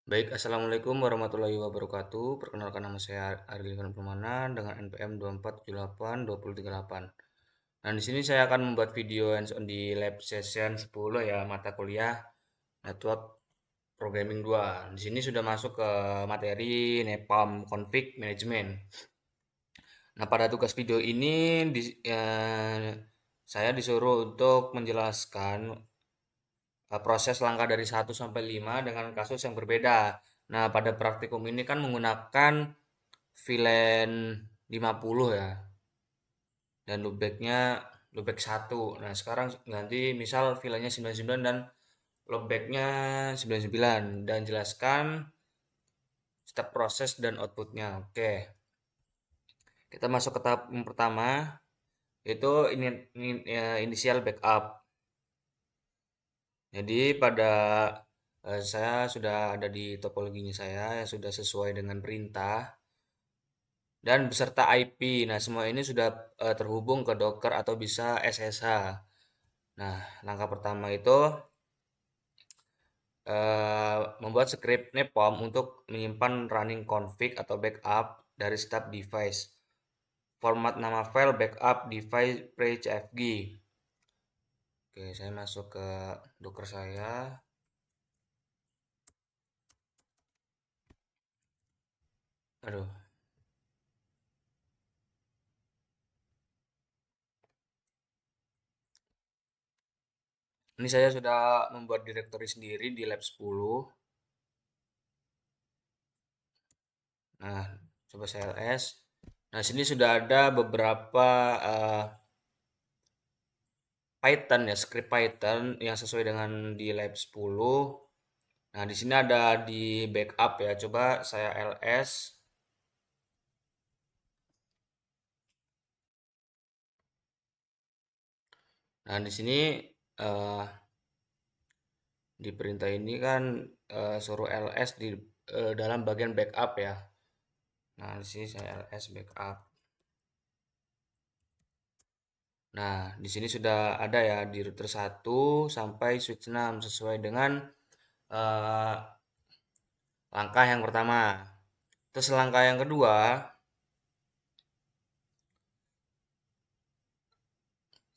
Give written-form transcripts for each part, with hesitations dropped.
Baik, Assalamualaikum warahmatullahi wabarakatuh. Perkenalkan nama saya Arilikan Permana dengan NPM 24782038. Nah, di sini saya akan membuat video hands-on di lab session 10 ya, mata kuliah Network Programming 2. Di sini sudah masuk ke materi NEPAM Config Management. Nah, pada tugas video ini saya disuruh untuk menjelaskan proses langkah dari 1 sampai 5 dengan kasus yang berbeda. Nah, pada praktikum ini kan menggunakan VLAN 50 ya, dan loopbacknya loopback 1. Nah, sekarang ganti misal VLAN-nya 99 dan loopbacknya 99 dan jelaskan step proses dan outputnya. Oke, kita masuk ke tahap yang pertama, yaitu initial backup. Jadi saya sudah ada di topologinya saya yang sudah sesuai dengan perintah dan beserta IP. Nah, semua ini sudah terhubung ke Docker atau bisa SSH. Nah, langkah pertama itu membuat script nepom untuk menyimpan running config atau backup dari setiap device. Format nama file backup device pre-cfg. Oke, saya masuk ke Docker saya. Aduh. Ini saya sudah membuat directory sendiri di lab 10. Nah, coba saya ls. Nah, sini sudah ada beberapa Python ya, script Python yang sesuai dengan di lab 10. Nah, di sini ada di backup ya. Coba saya ls. Nah, di sini eh, di perintah ini kan suruh ls di dalam bagian backup ya. Nah, di sini saya ls backup. Nah, di sini sudah ada ya di router 1 sampai switch 6 sesuai dengan eh, langkah yang pertama. Terus langkah yang kedua,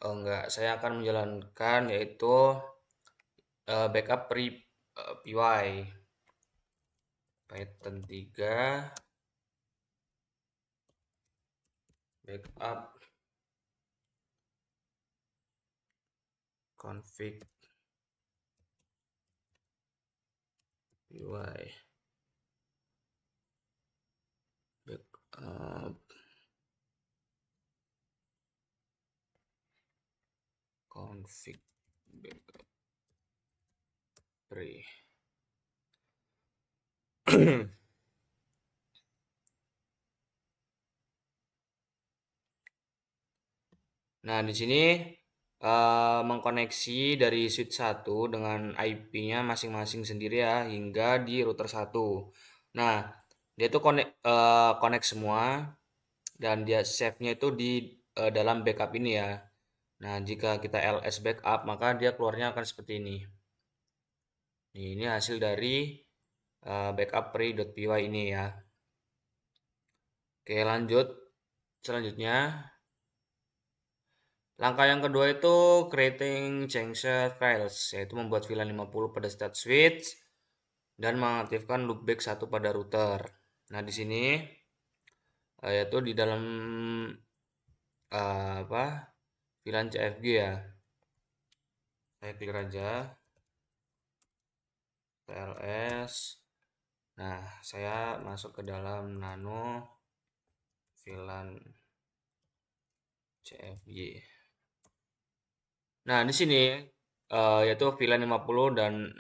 oh enggak, saya akan menjalankan yaitu backup py Python 3 backup config py backup config backup pre. Nah, di sini mengkoneksi dari switch 1 dengan IP-nya masing-masing sendiri ya hingga di router 1. Nah, dia tuh connect semua dan dia save-nya itu di dalam backup ini ya. Nah, jika kita ls backup maka dia keluarnya akan seperti ini. Ini hasil dari backup pre.py ini ya. Oke, lanjut. Selanjutnya langkah yang kedua itu creating junction files, yaitu membuat VLAN 50 pada state switch dan mengaktifkan loopback 1 pada router. Nah, di sini yaitu di dalam apa? VLAN CFG ya. Saya klik aja TLS. Nah, saya masuk ke dalam nano VLAN CFG. Nah, di sini yaitu VLAN 50 dan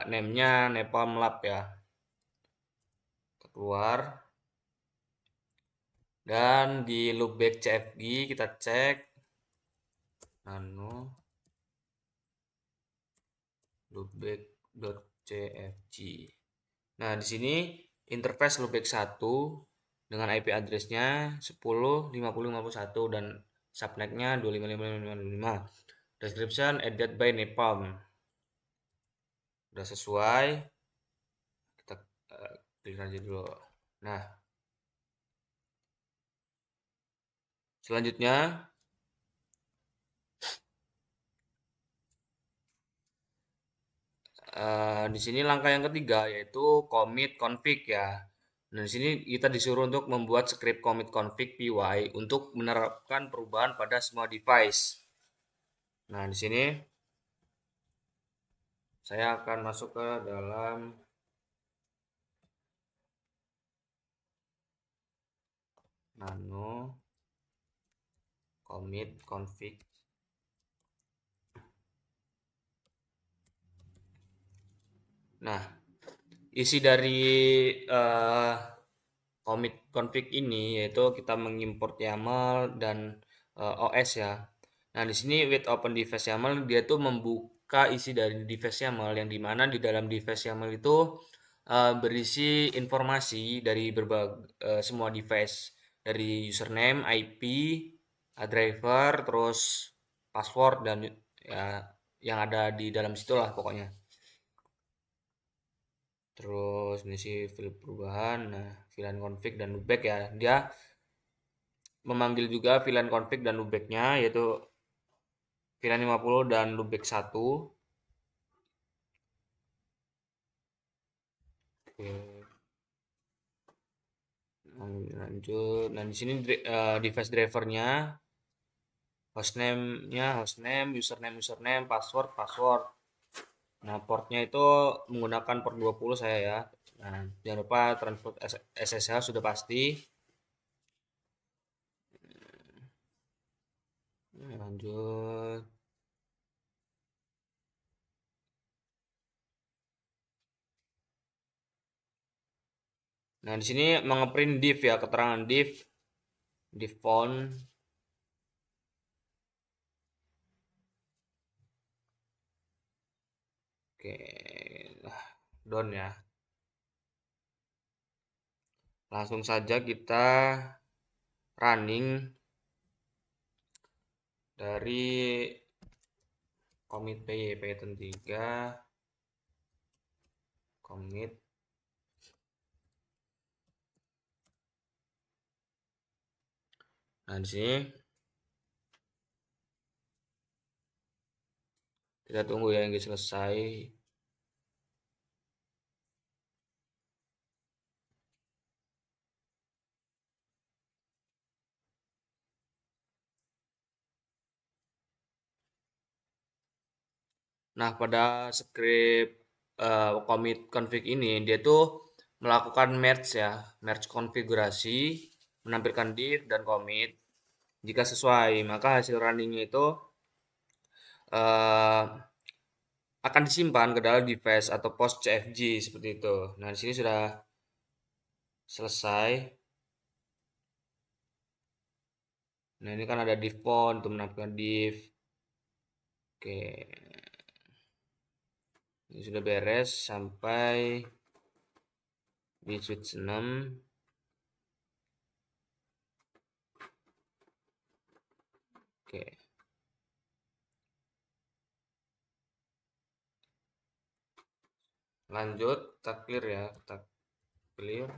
name-nya Nepal Lab ya. Keluar dan di loopback CFG kita cek nano loopback.cfg. Nah, di sini interface loopback 1 dengan IP address-nya 10.50.51 dan subnet-nya 255.555. Description added by Nepal. Udah sesuai. Klik aja dulu. Nah, selanjutnya di sini langkah yang ketiga yaitu commit config ya. Nah, di sini kita disuruh untuk membuat script commit config py untuk menerapkan perubahan pada semua device. Nah, di sini saya akan masuk ke dalam nano commit config. Nah, isi dari eh, commit config ini yaitu kita mengimport YAML dan OS ya. Nah, di sini with open device YAML dia tuh membuka isi dari device YAML yang dimana di dalam device YAML itu berisi informasi dari berbagai semua device dari username, IP, driver, terus password dan ya yang ada di dalam situ lah pokoknya. Terus mengisi file perubahan, nah VLAN config dan loopback ya. Dia memanggil juga VLAN config dan loopbacknya yaitu VLAN 50 dan loopback 1. Oke, lanjut. Nah, di sini device drivernya, hostname, username, password. Nah, portnya itu menggunakan port 20 saya ya. Nah, jangan lupa transport SSH sudah pasti. Lanjut. Nah, di sini mengeprint div ya, keterangan div font. Oke, nah, done ya. Langsung saja kita running dari commit Python 3 commit. Nah, di sini kita tunggu ya hingga selesai. Nah, pada script commit config ini dia tuh melakukan merge ya, merge konfigurasi, menampilkan div dan commit. Jika sesuai, maka hasil runningnya itu eh, akan disimpan ke dalam device atau post CFG seperti itu. Nah, di sini sudah selesai. Nah, ini kan ada div font untuk menampilkan div. Oke, ini sudah beres sampai di switch 6. Oke, lanjut, kita clear ya, kita clear.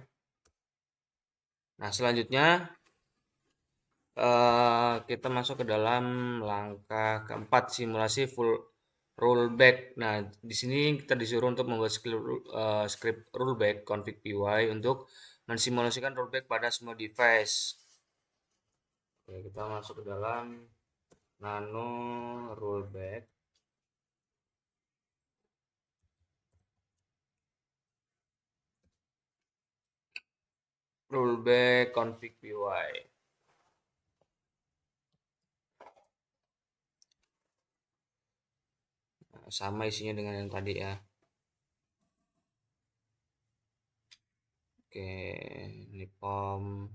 Nah, selanjutnya kita masuk ke dalam langkah keempat, simulasi full rollback. Nah, di sini kita disuruh untuk membuat script rollback config py untuk mensimulasikan rollback pada semua device. Oke, kita masuk ke dalam nano rollback. Rollback config py. Nah, sama isinya dengan yang tadi ya. Oke, ini pom.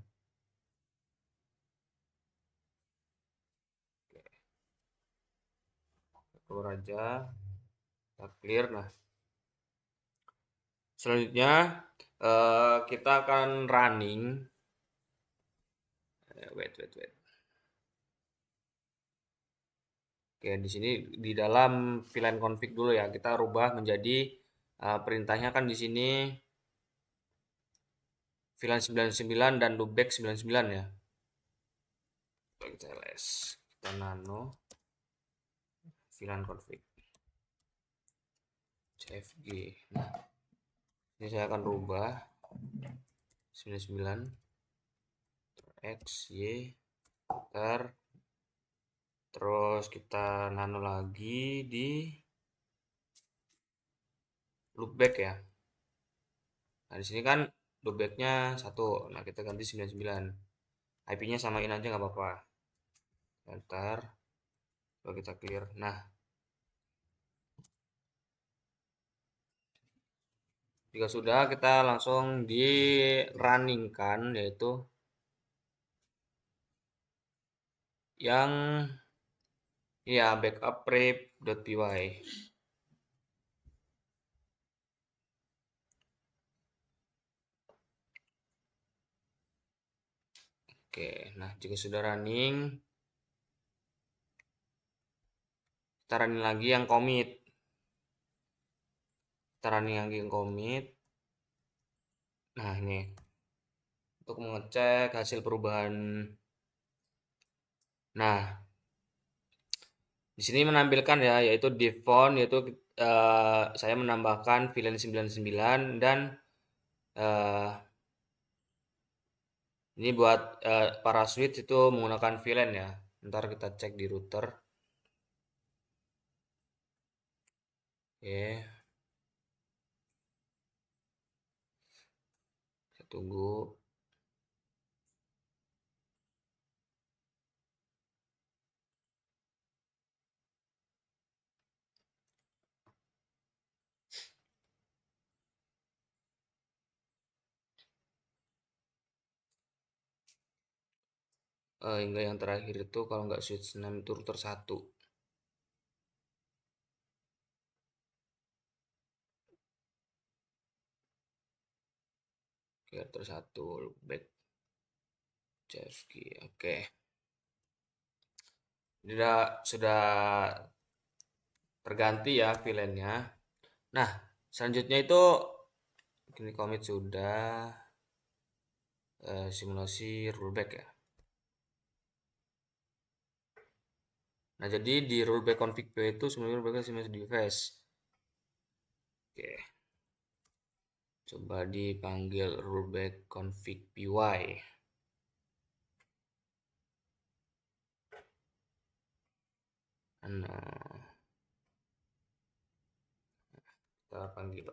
Keluar aja, kita clear. Nah, selanjutnya kita akan running. Wait. Oke, di sini di dalam VLAN config dulu ya. Kita rubah menjadi perintahnya kan di sini VLAN 99 dan loopback 99 ya. Kita ls, kita nano VLAN config cfg. Nah, ini saya akan rubah 99 x y ter, terus kita nano lagi di loopback ya. Nah, di sini kan loopbacknya 1. Nah, kita ganti 99. IP-nya samain aja nggak apa-apa. Enter. Lalu kita clear. Nah, jika sudah, kita langsung di running kan, yaitu yang ya backup prep.py. Oke, nah jika sudah running, kita running lagi yang commit. Kita running lagi yang commit. Nah, ini untuk mengecek hasil perubahan. Nah, di sini menampilkan ya, yaitu div font, yaitu saya menambahkan VLAN 99 dan eh, ini buat para switch itu menggunakan VLAN ya. Ntar kita cek di router. Oke, kita tunggu. Hingga yang terakhir itu kalau nggak switch 6 itu router 1. Oke, router 1 back CFG. Oke. Ini sudah terganti ya VLAN-nya. Nah, selanjutnya itu ini commit sudah, simulasi rollback ya. Nah, jadi di rollback config P itu sebenarnya rollback simulasi device. Oke. Coba dipanggil rollback config py. Nah, kita panggil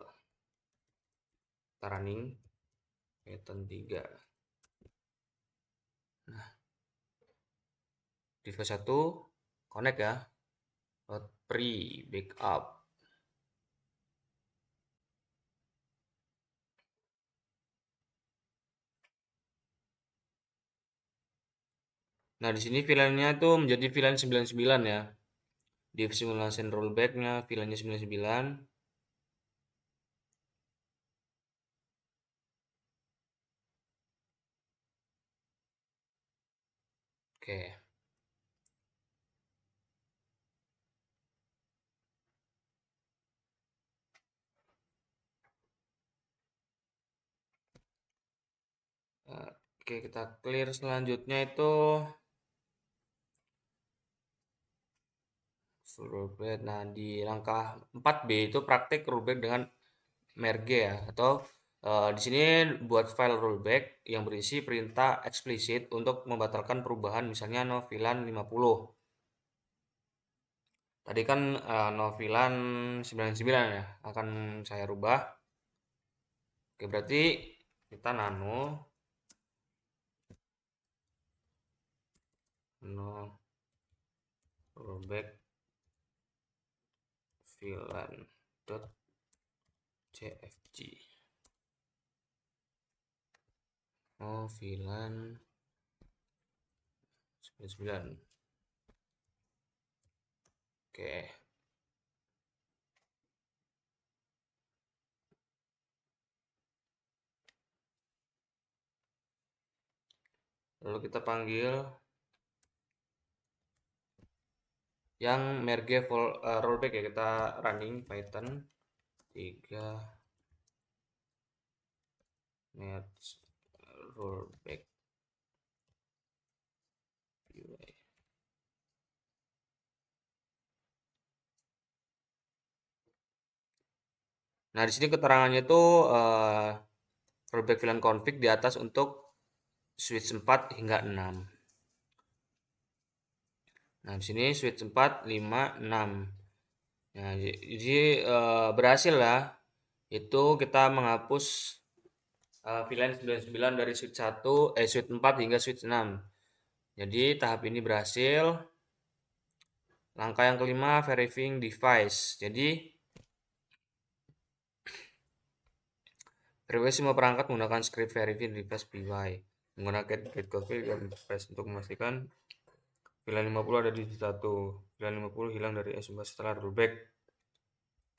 kita running Python 3. Nah, device 1 connect ya. Pre backup. Nah, di sini VLAN-nya tuh menjadi VLAN 99 ya. Di simulasi rollback-nya VLAN-nya 99. Oke. Oke, kita clear selanjutnya itu full rollback. Nah, di langkah 4B itu praktik rollback dengan merge ya, atau di sini buat file rollback yang berisi perintah eksplisit untuk membatalkan perubahan, misalnya no VLAN 50. Tadi kan no VLAN 99 ya, akan saya rubah. Oke, berarti kita nano rollback VLAN dot cfg. Oh, VLAN 99. Oke. Lalu kita panggil yang merge rollback ya, kita running Python 3 merge rollback UI. Nah, di sini keterangannya itu rollback VLAN config di atas untuk switch 4 hingga 6. Nah, di sini switch 4, 5, 6. Nah, jadi berhasil lah. Itu kita menghapus VLAN 99 dari switch 1, switch 4 hingga switch 6. Jadi tahap ini berhasil. Langkah yang kelima, verifying device. Jadi verifikasi semua perangkat menggunakan script verify device PY. Menggunakan get config dan device untuk memastikan VLAN 50 ada di switch 1. VLAN 50 hilang dari S4 setelah rollback.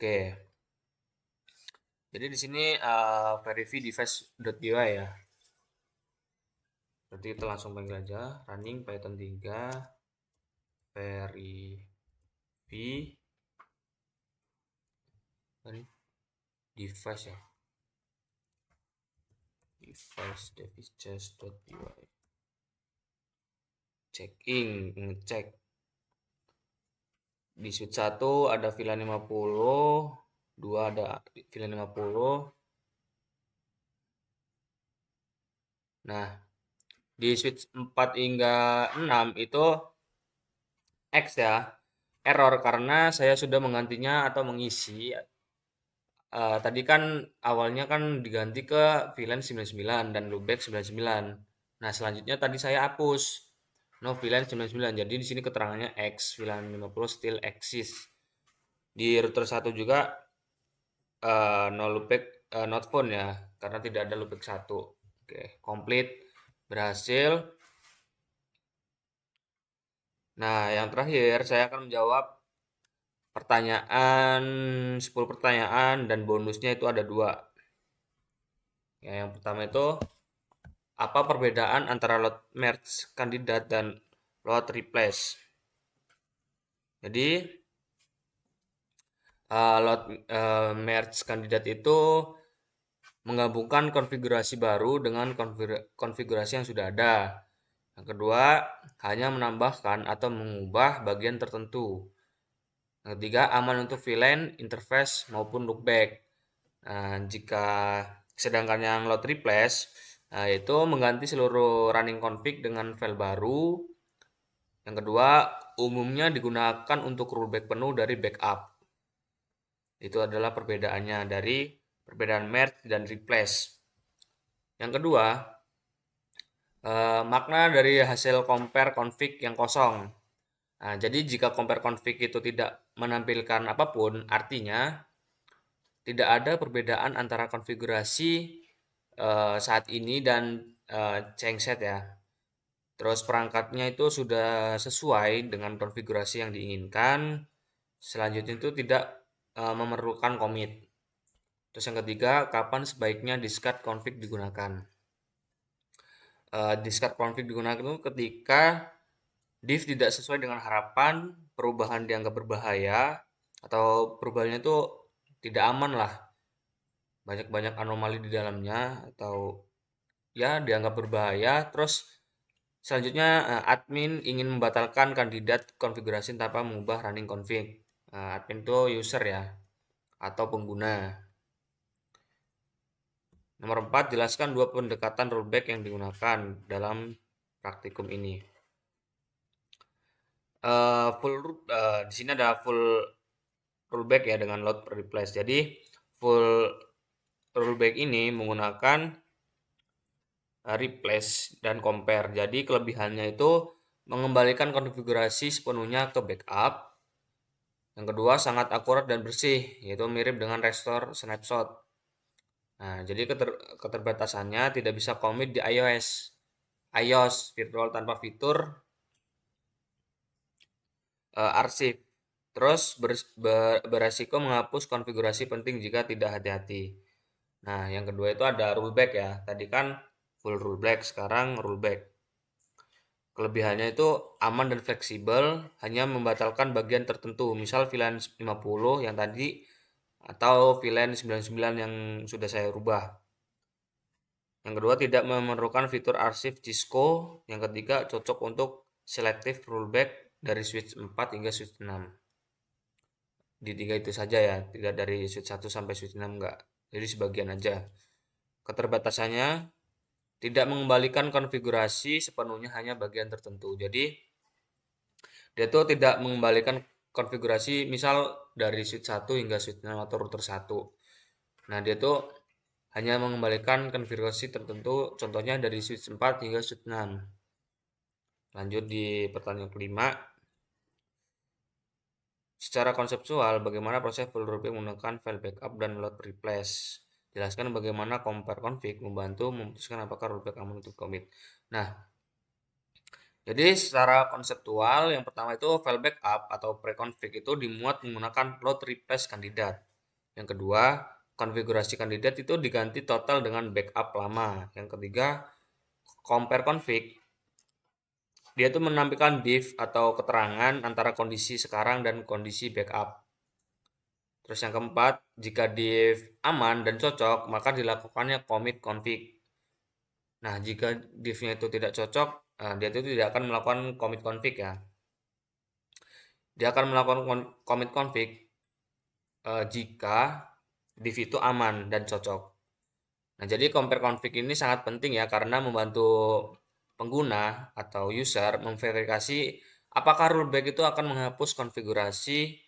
Oke. Jadi di sini verify device.py ya. Berarti kita langsung panggil aja running Python 3 verify device ya. Device.py. Checking, ngecek. Di switch 1 ada VLAN 50, 2 ada VLAN 50. Nah, di switch 4 hingga 6 itu X ya, error karena saya sudah menggantinya atau mengisi. Tadi kan awalnya kan diganti ke VLAN 99 dan loopback 99. Nah, selanjutnya tadi saya hapus no VLAN 99. Jadi di sini keterangannya X, VLAN 50 still exist. Di router 1 juga no loopback, not found ya, karena tidak ada loopback 1. Oke, komplit, berhasil. Nah, yang terakhir saya akan menjawab pertanyaan 10 pertanyaan dan bonusnya itu ada 2. Ya, yang pertama itu apa perbedaan antara load merge kandidat dan load replace? Jadi load merge kandidat itu menggabungkan konfigurasi baru dengan konfigurasi yang sudah ada. Yang kedua, hanya menambahkan atau mengubah bagian tertentu. Yang ketiga, aman untuk VLAN, interface maupun loopback. Nah, jika sedangkan yang load replace itu mengganti seluruh running config dengan file baru. Yang kedua, umumnya digunakan untuk rollback penuh dari backup. Itu adalah perbedaannya dari perbedaan merge dan replace. Yang kedua, makna dari hasil compare config yang kosong. Nah, jadi jika compare config itu tidak menampilkan apapun, artinya tidak ada perbedaan antara konfigurasi saat ini dan changset ya. Terus perangkatnya itu sudah sesuai dengan konfigurasi yang diinginkan. Selanjutnya itu tidak memerlukan commit. Terus yang ketiga, kapan sebaiknya discard config digunakan? Discard config digunakan itu ketika div tidak sesuai dengan harapan, perubahan dianggap berbahaya, atau perubahannya itu tidak aman lah. Banyak-banyak anomali di dalamnya, atau ya dianggap berbahaya. Terus selanjutnya admin ingin membatalkan kandidat konfigurasi tanpa mengubah running config. Admin itu user ya, atau pengguna. Nomor 4, jelaskan 2 pendekatan rollback yang digunakan dalam praktikum ini. Di sini ada full rollback ya dengan load replace. Jadi full rollback ini menggunakan replace dan compare. Jadi kelebihannya itu mengembalikan konfigurasi sepenuhnya ke backup. Yang kedua sangat akurat dan bersih, yaitu mirip dengan restore snapshot. Nah, jadi keterbatasannya tidak bisa commit di iOS virtual tanpa fitur arsip. Terus beresiko menghapus konfigurasi penting jika tidak hati-hati. Nah, yang kedua itu ada rollback ya. Tadi kan full rollback, sekarang rollback. Kelebihannya itu aman dan fleksibel, hanya membatalkan bagian tertentu, misal VLAN 50 yang tadi atau VLAN 99 yang sudah saya rubah. Yang kedua, tidak memerlukan fitur arsip Cisco. Yang ketiga, cocok untuk selective rollback dari switch 4 hingga switch 6. Di tiga itu saja ya, tidak dari switch 1 sampai switch 6 enggak. Jadi sebagian aja. Keterbatasannya, tidak mengembalikan konfigurasi sepenuhnya, hanya bagian tertentu. Jadi dia tuh tidak mengembalikan konfigurasi misal dari switch 1 hingga switch 6 atau router 1. Nah, dia tuh hanya mengembalikan konfigurasi tertentu, contohnya dari switch 4 hingga switch 6. Lanjut di pertanyaan kelima. Secara konseptual, bagaimana proses full routing menggunakan file backup dan load replace? Jelaskan bagaimana compare config membantu memutuskan apakah rollback aman untuk commit. Nah, jadi secara konseptual, yang pertama itu file backup atau pre-config itu dimuat menggunakan load replace kandidat. Yang kedua, konfigurasi kandidat itu diganti total dengan backup lama. Yang ketiga, compare config. Dia itu menampilkan diff atau keterangan antara kondisi sekarang dan kondisi backup. Terus yang keempat, jika diff aman dan cocok, maka dilakukannya commit config. Nah, jika diff-nya itu tidak cocok, dia itu tidak akan melakukan commit config ya. Dia akan melakukan commit config jika div itu aman dan cocok. Nah, jadi compare config ini sangat penting ya karena membantu pengguna atau user memverifikasi apakah rollback itu akan menghapus konfigurasi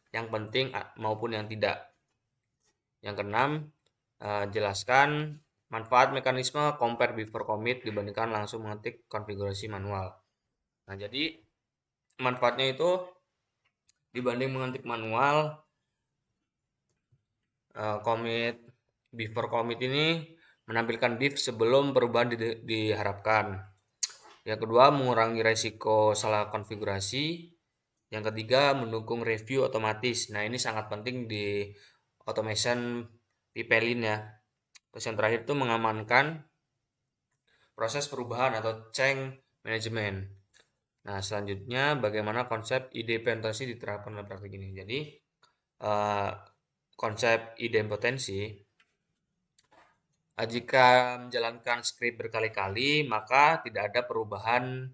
yang penting maupun yang tidak. Yang keenam, jelaskan manfaat mekanisme compare before commit dibandingkan langsung mengetik konfigurasi manual. Nah, jadi manfaatnya itu dibanding mengetik manual, commit before commit ini menampilkan diff sebelum perubahan diharapkan. Yang kedua, mengurangi resiko salah konfigurasi. Yang ketiga, mendukung review otomatis. Nah, ini sangat penting di automation Pipelin ya. Terus yang terakhir itu mengamankan proses perubahan atau change management. Nah, selanjutnya bagaimana konsep idempotensi diterapkan dalam praktik ini. Jadi, eh, konsep idempotensi, jika menjalankan script berkali-kali, maka tidak ada perubahan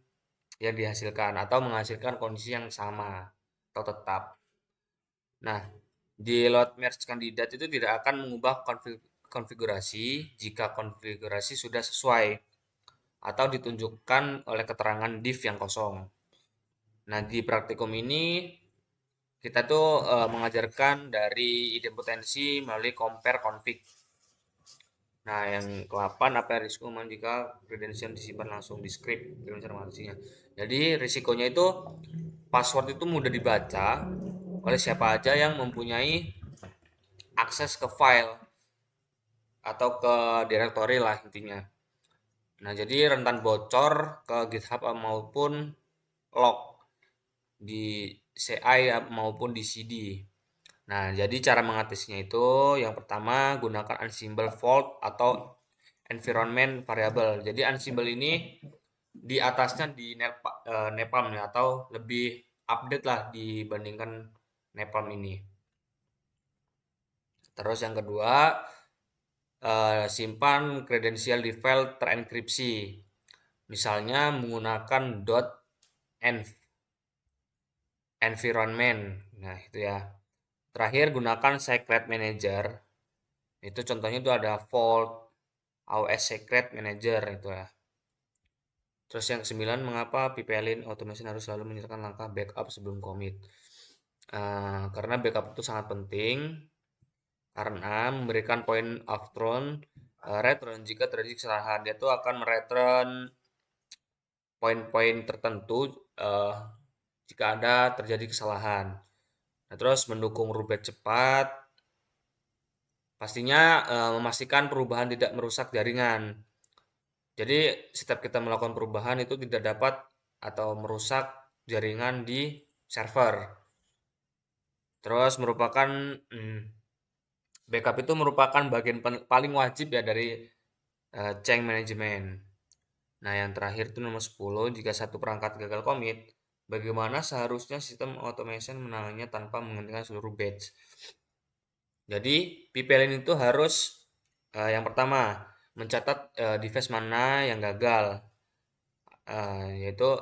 yang dihasilkan atau menghasilkan kondisi yang sama atau tetap. Nah, di load merge kandidat itu tidak akan mengubah konfigurasi jika konfigurasi sudah sesuai atau ditunjukkan oleh keterangan div yang kosong. Nah, di praktikum ini kita tuh mengajarkan dari idempotensi melalui compare config. Nah, yang ke-8, apa risiko jika credential disimpan langsung di script informasinya. Jadi, risikonya itu password itu mudah dibaca oleh siapa aja yang mempunyai akses ke file atau ke directory lah intinya. Nah, jadi rentan bocor ke GitHub maupun log di CI maupun di CD. Nah, jadi cara mengatasinya itu yang pertama gunakan Ansible Vault atau environment variable. Jadi Ansible ini di atasnya di Nepal ya, atau lebih update lah dibandingkan Nepal ini. Terus yang kedua, simpan kredensial di file terenkripsi. Misalnya menggunakan .environment. Nah, itu ya. Terakhir, gunakan secret manager. Itu contohnya itu ada Vault, AWS Secret Manager itu ya. Terus yang ke-9, mengapa Pipelin Automation harus selalu menyertakan langkah backup sebelum commit? Karena backup itu sangat penting karena memberikan point of return jika terjadi kesalahan. Dia tuh akan mereturn poin-poin tertentu jika ada terjadi kesalahan. Nah, terus mendukung rollback cepat, pastinya memastikan perubahan tidak merusak jaringan. Jadi setiap kita melakukan perubahan itu tidak dapat atau merusak jaringan di server. Terus merupakan backup itu merupakan bagian paling wajib ya dari change management. Nah, yang terakhir itu nomor 10, jika satu perangkat gagal commit, bagaimana seharusnya sistem automation menanganinya tanpa menghentikan seluruh batch. Jadi, PPLN itu harus yang pertama mencatat device mana yang gagal. Yaitu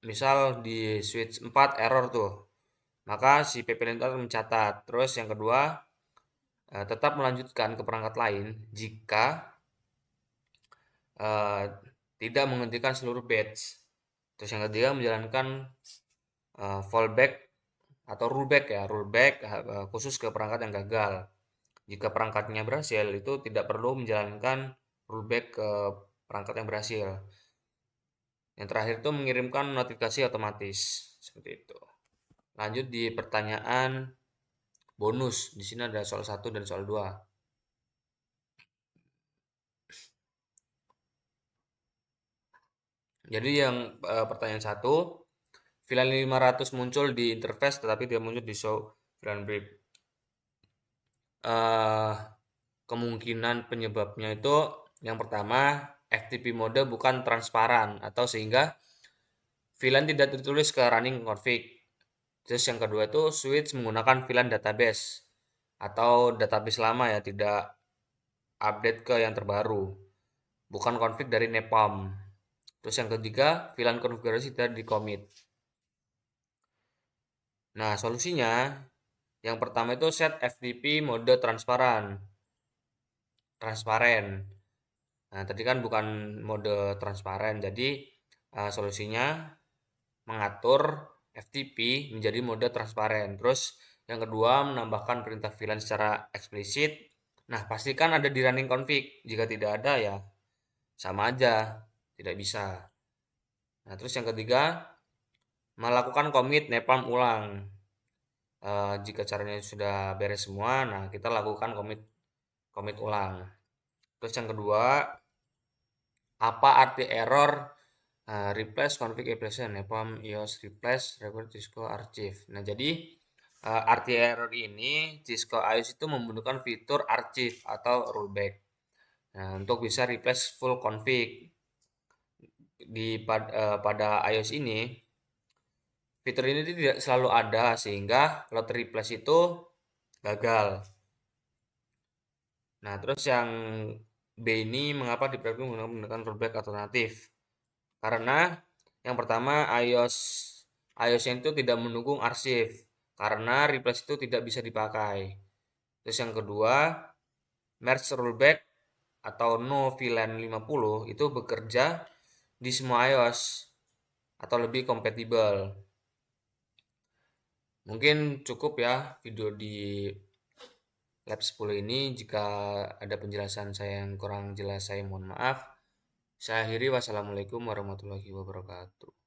misal di switch 4 error tuh, maka si PP Lintar mencatat. Terus yang kedua, tetap melanjutkan ke perangkat lain jika eh, tidak menghentikan seluruh batch. Terus yang ketiga, menjalankan fallback atau rollback ya, rollback khusus ke perangkat yang gagal. Jika perangkatnya berhasil, itu tidak perlu menjalankan rollback ke perangkat yang berhasil. Yang terakhir itu mengirimkan notifikasi otomatis seperti itu. Lanjut di pertanyaan bonus. Di sini ada soal 1 dan soal 2. Jadi yang pertanyaan 1, VLAN 500 muncul di interface tetapi tidak muncul di show VLAN brief. Eh, Kemungkinan penyebabnya itu yang pertama FTP mode bukan transparan atau sehingga VLAN tidak ditulis ke running config. Terus yang kedua itu switch menggunakan VLAN database atau database lama ya, tidak update ke yang terbaru. Bukan config dari Nepam. Terus yang ketiga, VLAN konfigurasi tidak di commit. Nah, solusinya yang pertama itu set FTP mode transparan. Nah, tadi kan bukan mode transparan. Jadi solusinya mengatur FTP menjadi mode transparan. Terus yang kedua, menambahkan perintah VLAN secara eksplisit. Nah, pastikan ada di running config. Jika tidak ada ya sama aja, tidak bisa. Nah, terus yang ketiga, melakukan commit nepam ulang. Jika caranya sudah beres semua, nah kita lakukan commit commit ulang. Terus yang kedua, apa arti error replace config application nepam ios replace record Cisco archive. Nah, jadi arti error ini Cisco ios itu membutuhkan fitur archive atau rollback. Nah, untuk bisa replace full config pada iOS ini, fitur ini tidak selalu ada sehingga load replace itu gagal. Nah, terus yang B ini mengapa diperlukan menggunakan rollback alternatif? Karena yang pertama iOS yang itu tidak mendukung arsip karena replace itu tidak bisa dipakai. Terus yang kedua, merge rollback atau no VLAN 50 itu bekerja di semua iOS atau lebih kompatibel. Mungkin cukup ya video di lab 10 ini. Jika ada penjelasan saya yang kurang jelas, saya mohon maaf. Saya akhiri, wassalamualaikum warahmatullahi wabarakatuh.